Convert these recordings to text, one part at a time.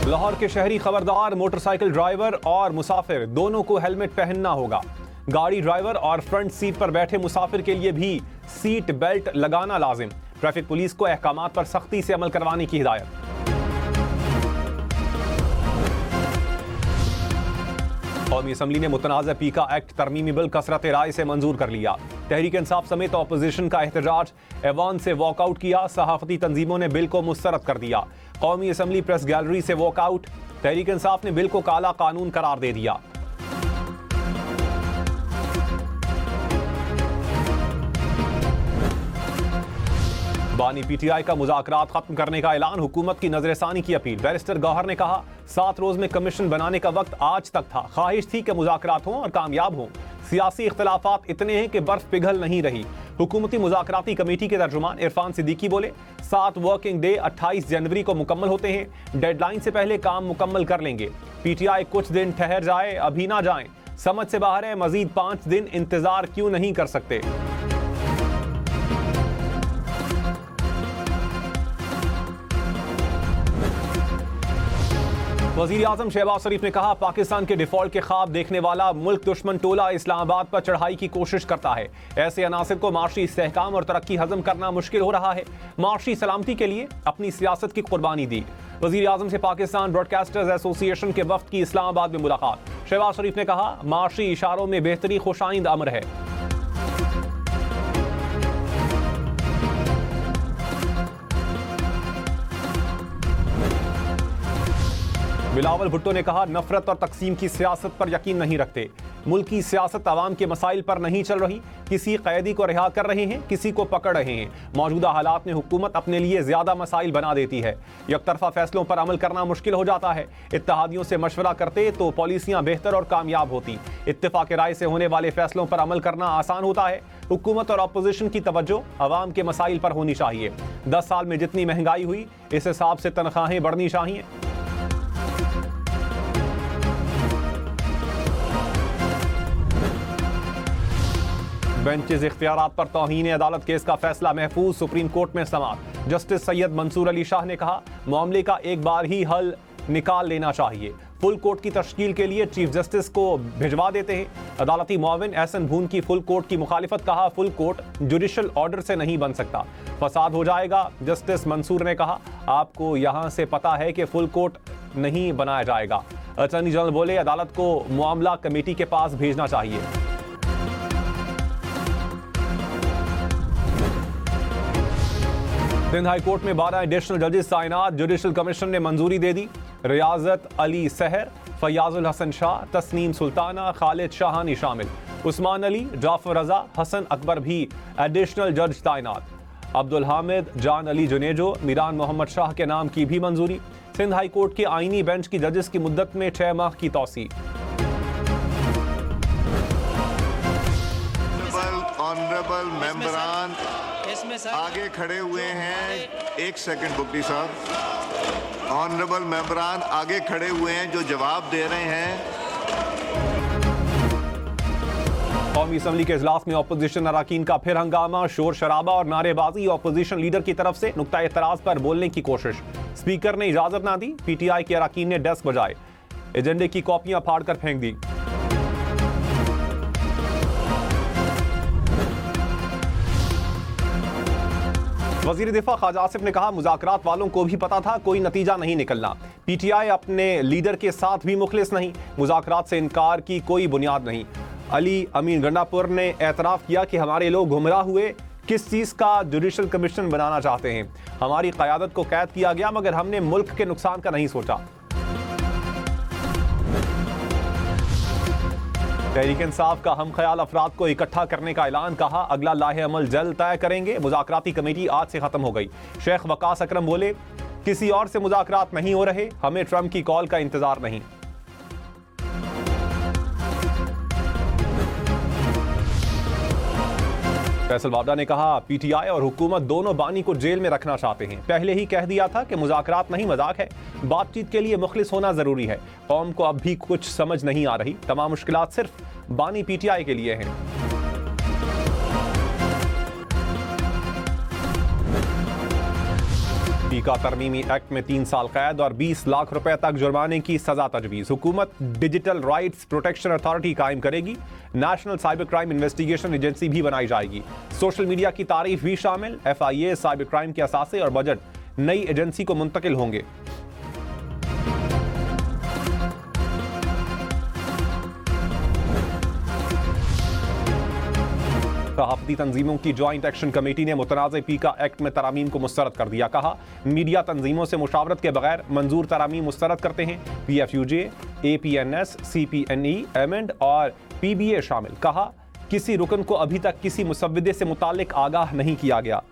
लाहौर के शहरी खबरदार, मोटरसाइकिल ड्राइवर और मुसाफिर दोनों को हेलमेट पहनना होगा। गाड़ी ड्राइवर और फ्रंट सीट पर बैठे मुसाफिर के लिए भी सीट बेल्ट लगाना लाजिम। ट्रैफिक पुलिस को अहकामात पर सख्ती से अमल करवाने की हिदायत। कौमी असम्बली ने मुतनाज़ा पीका एक्ट तरमीमी बिल कसरत राय से मंजूर कर लिया। तहरीक इंसाफ समेत अपोजिशन का एहतजाज, ऐवान से वॉकआउट किया। सहाफती तंजीमों ने बिल को मुस्तरद कर दिया। कौमी असम्बली प्रेस गैलरी से वॉकआउट। तहरीक इंसाफ ने बिल को काला कानून करार दे दिया। बानी पीटीआई का मुज़ाकरात खत्म करने का ऐलान, हुकूमत की नजरसानी की अपील। बैरिस्टर गौहर ने कहा 7 रोज में कमीशन बनाने का वक्त आज तक था। ख्वाहिश थी कि मुज़ाकरात हों और कामयाब हों। सियासी इख्तलाफात इतने हैं कि बर्फ पिघल नहीं रही। हुकूमती मुज़ाकराती कमेटी के तर्जुमान इरफान सिद्दीकी बोले 7 वर्किंग डे 28 जनवरी को मुकम्मल होते हैं। डेडलाइन से पहले काम मुकम्मल कर लेंगे। पीटीआई कुछ दिन ठहर जाए, अभी ना जाएं। समझ से बाहर है, मजीद 5 दिन इंतजार क्यों नहीं कर सकते। वज़ीर आज़म शहबाज शरीफ ने कहा पाकिस्तान के डिफॉल्ट के ख्वाब देखने वाला मुल्क दुश्मन टोला इस्लामाबाद पर चढ़ाई की कोशिश करता है। ऐसे अनासिर को माशी इस्तेहकाम और तरक्की हजम करना मुश्किल हो रहा है। माशी सलामती के लिए अपनी सियासत की कुर्बानी दी। वज़ीर आज़म से पाकिस्तान ब्रॉडकास्टर्स एसोसिएशन के वफ्द की इस्लामाबाद में मुलाकात। शहबाज शरीफ ने कहा माशी इशारों में बेहतरी खुशाइंद अमर है। बिलावल भुट्टो ने कहा नफरत और तकसीम की सियासत पर यकीन नहीं रखते। मुल्क की सियासत आवाम के मसाइल पर नहीं चल रही। किसी कैदी को रिहा कर रहे हैं, किसी को पकड़ रहे हैं। मौजूदा हालात में हुकूमत अपने लिए ज्यादा मसाइल बना देती है। यकतरफा फैसलों पर अमल करना मुश्किल हो जाता है। इत्तेहादियों से मशवरा करते तो पॉलिसियां बेहतर और कामयाब होती। इत्तेफाक राय से होने वाले फैसलों पर अमल करना आसान होता है। हुकूमत और अपोजिशन की तवज्जो आवाम के मसाइल पर होनी चाहिए। 10 साल में जितनी महंगाई हुई, इस हिसाब से तनख्वाहें बढ़नी चाहिए। बेंचेस इख्तियारात पर तौहीन अदालत केस का फैसला महफूज, सुप्रीम कोर्ट में समाअत। जस्टिस सैयद मंसूर अली शाह ने कहा मामले का एक बार ही हल निकाल लेना चाहिए। फुल कोर्ट की तश्कील के लिए चीफ जस्टिस को भिजवा देते हैं। अदालती मुआविन एहसन भून की फुल कोर्ट की मुखालिफत, कहा फुल कोर्ट जुडिशल ऑर्डर से नहीं बन सकता, फसाद हो जाएगा। जस्टिस मंसूर ने कहा आपको यहां से पता है कि फुल कोर्ट नहीं बनाया जाएगा। अटॉर्नी जनरल बोले अदालत को मामला कमेटी के पास भेजना चाहिए। सिंध हाई कोर्ट में 12 एडिशनल जजेस तैनात। जुडिशल कमीशन ने मंजूरी दे दी। रियाजत अली सहर, फयाजुल हसन शाह, तस्नीम सुल्ताना, खालिद शाहानी शामिल। उस्मान अली, जाफर रजा, हसन अकबर भी एडिशनल जज तैनात। अब्दुल हामिद, जान अली जुनेजो, मीरान मोहम्मद शाह के नाम की भी मंजूरी। सिंध हाई कोर्ट के आईनी बेंच की जजेस की मुद्दत में 6 माह की तौसी। ऑनरेबल मेंबरान आगे खड़े हुए हैं। 1 सेकंड बुकटी साहब। ऑनरेबल मेंबरान आगे खड़े हुए हैं जो जवाब दे रहे हैं। कौमी असम्बली के इजलास में अपोजिशन अराकीन का फिर हंगामा, शोर शराबा और नारेबाजी। अपोजिशन लीडर की तरफ से नुक्ता एतराज पर बोलने की कोशिश। स्पीकर ने इजाजत ना दी। पीटीआई के अराकीन ने डेस्क बजाए, एजेंडे की कॉपियां फाड़कर फेंक दी। वजीर दिफा ख्वाजा आसिफ ने कहा मुज़ाकरात वालों को भी पता था कोई नतीजा नहीं निकलना। पीटीआई अपने लीडर के साथ भी मुखलिस नहीं। मुज़ाकरात से इनकार की कोई बुनियाद नहीं। अली अमीन गंडापुर ने एतराफ़ किया कि हमारे लोग गुमराह हुए। किस चीज़ का जुडिशल कमीशन बनाना चाहते हैं। हमारी क़यादत को कैद किया गया मगर हमने मुल्क के नुकसान का नहीं सोचा। तहरीक इंसाफ का हम ख्याल अफराद को इकट्ठा करने का ऐलान, कहा अगला लाहे अमल जल्द तय करेंगे। मुज़ाकराती कमेटी आज से खत्म हो गई। शेख वकास अकरम बोले किसी और से मुज़ाकरात नहीं हो रहे, हमें ट्रंप की कॉल का इंतजार नहीं। फैसल वावडा ने कहा पीटीआई और हुकूमत दोनों बानी को जेल में रखना चाहते हैं। पहले ही कह दिया था कि मुज़ाकरात नहीं मजाक है। बातचीत के लिए मुखलिस होना जरूरी है। कौम को अब भी कुछ समझ नहीं आ रही। तमाम मुश्किलात सिर्फ बानी पीटीआई के लिए हैं। पीका तरमीमी एक्ट में 3 साल कैद और 20 लाख रुपए तक जुर्माने की सजा तजवीज। हुकूमत डिजिटल राइट्स प्रोटेक्शन अथॉरिटी कायम करेगी। National cyber crime investigation agency भी बनाई जाएगी। सोशल मीडिया की तारीफ भी शामिल। FIA साइबर क्राइम के असासे और बजट नई एजेंसी को मुंतकिल होंगे। सहाफती तंजीमों की ज्वाइंट एक्शन कमेटी ने मुतनाज़ पीका एक्ट में तरामीम को मुस्तरद कर दिया। कहा, मीडिया तंजीमों से मुशावरत के बगैर मंजूर तरामीम मुस्तरद करते हैं। PFUJ, APNS, CPNE, एमेंड और PBA शामिल। कहा, किसी रुकन को अभी तक किसी मुसव्विदे से मुताल्लिक आगाह नहीं किया गया।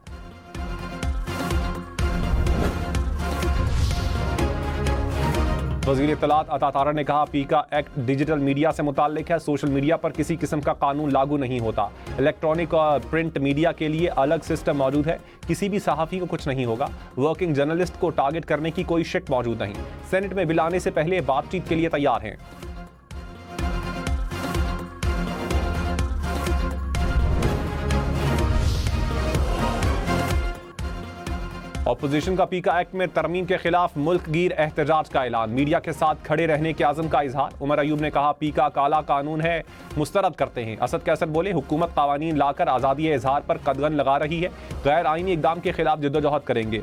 वज़ीर इत्तलात अता तारा ने कहा, पीका एक्ट डिजिटल मीडिया से मुताल्लिक है। सोशल मीडिया पर किसी किस्म का कानून लागू नहीं होता। इलेक्ट्रॉनिक और प्रिंट मीडिया के लिए अलग सिस्टम मौजूद है। किसी भी सहाफ़ी को कुछ नहीं होगा। वर्किंग जर्नलिस्ट को टारगेट करने की कोई शिक मौजूद नहीं। सेनेट में बिल आने से पहले बातचीत के लिए तैयार हैं। ऑपोजिशन का पीका एक्ट में तरमीम के खिलाफ मुल्क गिर एहतजाज का ऐलान। मीडिया के साथ खड़े रहने के आज़म का इजहार। उमर अयूब ने कहा, पीका काला कानून है, मुस्तरद करते हैं। असद कैसर बोले, हुकूमत कावानीन लाकर आज़ादी इजहार पर कदगन लगा रही है। गैर आईनी इक़दाम के खिलाफ जद्दोजहद करेंगे।